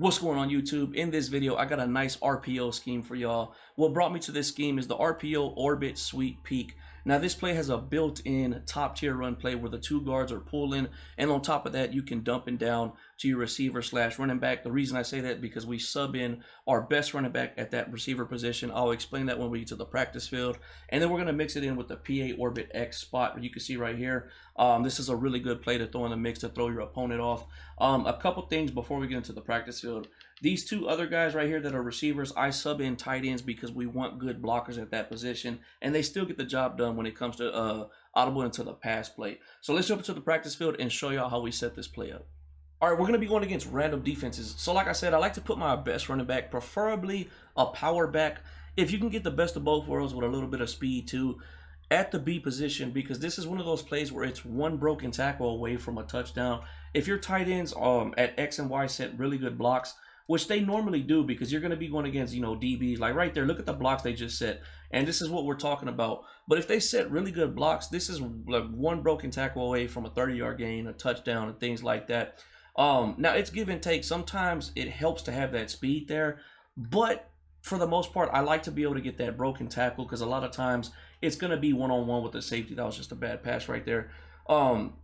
What's going on YouTube? In this video, I got a nice RPO scheme for y'all. What brought me to this scheme is the RPO Orbit Sweep Peak. Now this play has a built-in top tier run play where the two guards are pulling, and on top of that you can dump it down to your receiver slash running back. The reason I say that because we sub in our best running back at that receiver position. I'll explain that when we get to the practice field, and then we're going to mix it in with the PA Orbit X spot. You can see right here, this is a really good play to throw in the mix to throw your opponent off. A couple things before we get into the practice field. These two other guys right here that are receivers, I sub in tight ends because we want good blockers at that position, and they still get the job done when it comes to audible into the pass play. So let's jump into the practice field and show y'all how we set this play up. All right, we're going to be going against random defenses. So like I said, I like to put my best running back, preferably a power back. If you can get the best of both worlds with a little bit of speed too, at the B position, because this is one of those plays where it's one broken tackle away from a touchdown. If your tight ends at X and Y set really good blocks, which they normally do because you're going to be going against, you know, DBs. Like right there, look at the blocks they just set. And this is what we're talking about. But if they set really good blocks, this is like one broken tackle away from a 30-yard gain, a touchdown, and things like that. Now, it's give and take. Sometimes it helps to have that speed there. But for the most part, I like to be able to get that broken tackle because a lot of times it's going to be one-on-one with the safety. That was just a bad pass right there. And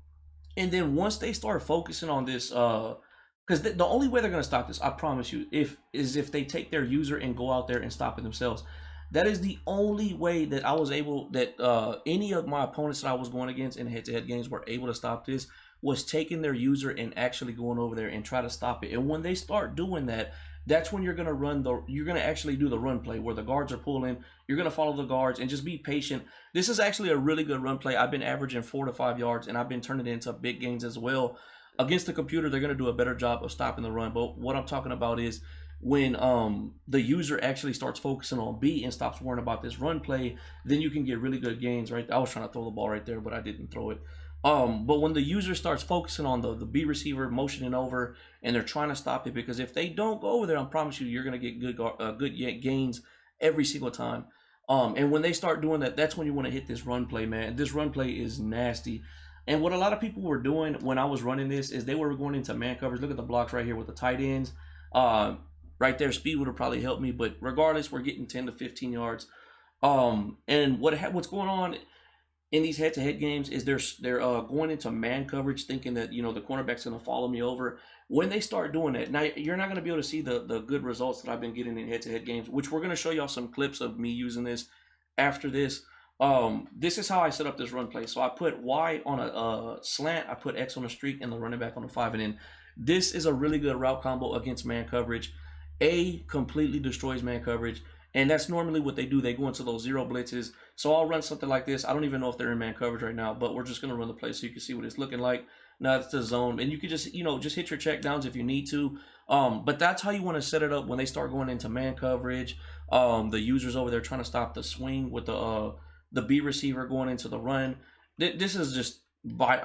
then once they start focusing on this, because the only way they're going to stop this, I promise you, is if they take their user and go out there and stop it themselves. That is the only way that I was able, that any of my opponents that I was going against in head-to-head games were able to stop this, was taking their user and actually going over there and try to stop it. And when they start doing that, that's when you're going to actually do the run play where the guards are pulling. You're going to follow the guards and just be patient. This is actually a really good run play. I've been averaging 4 to 5 yards, and I've been turning it into big gains as well. Against the computer, they're going to do a better job of stopping the run. But what I'm talking about is when the user actually starts focusing on B and stops worrying about this run play, then you can get really good gains, right? I was trying to throw the ball right there, but I didn't throw it. But when the user starts focusing on the B receiver motioning over and they're trying to stop it, because if they don't go over there, I promise you, you're going to get good gains every single time. And when they start doing that, that's when you want to hit this run play, man. This run play is nasty. And what a lot of people were doing when I was running this is they were going into man coverage. Look at the blocks right here with the tight ends. Right there, speed would have probably helped me. But regardless, we're getting 10 to 15 yards. And what's going on in these head-to-head games is they're going into man coverage thinking that, you know, the cornerback's going to follow me over. When they start doing that, now you're not going to be able to see the good results that I've been getting in head-to-head games, which we're going to show y'all some clips of me using this after this. This is how I set up this run play. So I put Y on a slant, I put X on a streak, and the running back on a 5 and in. This is a really good route combo against man coverage. A completely destroys man coverage, and that's normally what they do. They go into those zero blitzes. So I'll run something like this. I don't even know if they're in man coverage right now, but we're just going to run the play so you can see what it's looking like. Now it's the zone, and you can just, you know, just hit your check downs if you need to. But that's how you want to set it up when they start going into man coverage. The user's over there trying to stop the swing with the B receiver going into the run. This is just, right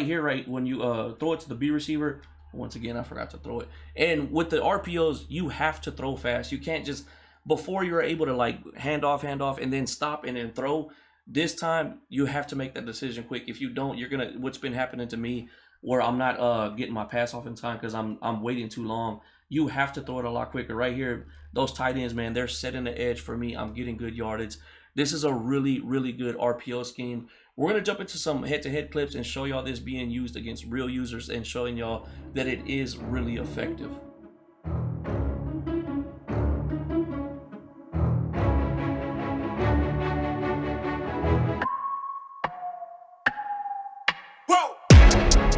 here, right, when you throw it to the B receiver, once again, I forgot to throw it. And with the RPOs, you have to throw fast. You can't just, before you're able to like hand off, and then stop and then throw, this time you have to make that decision quick. If you don't, you're going to, what's been happening to me where I'm not getting my pass off in time because I'm waiting too long. You have to throw it a lot quicker. Right here, those tight ends, man, they're setting the edge for me. I'm getting good yardage. This is a really, really good RPO scheme. We're going to jump into some head-to-head clips and show y'all this being used against real users and showing y'all that it is really effective.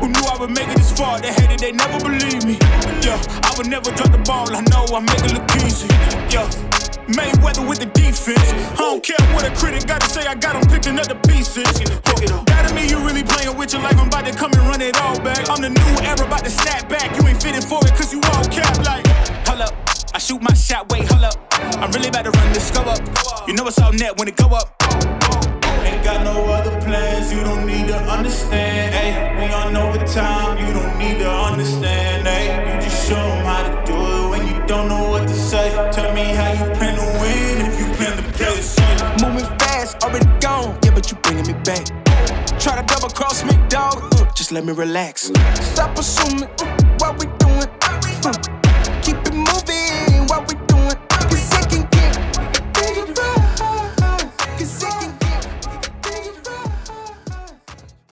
Who knew I would make it this far? They hated, they never believe me. Yeah, I would never drop the ball. I know I make it look easy. Yeah, Mayweather with the defense. I don't care what a critic gotta say. I got them picking up the pieces. That to me, you really playing with your life. I'm about to come and run it all back. I'm the new era, about to snap back. You ain't fitting for it, cause you all cap like. Hold up, I shoot my shot, wait, hold up. I'm really about to run this go up. You know it's all net when it go up. Ain't got no other plans, you don't need to understand, ayy. We on overtime, you don't need to understand, ayy. You just show them how to do it when you don't know what to say. Tell me how you plan to win if you plan to play the same. Moving fast, already gone, yeah, but you bringing me back. Try to double cross me, dog, just let me relax. Stop assuming, what we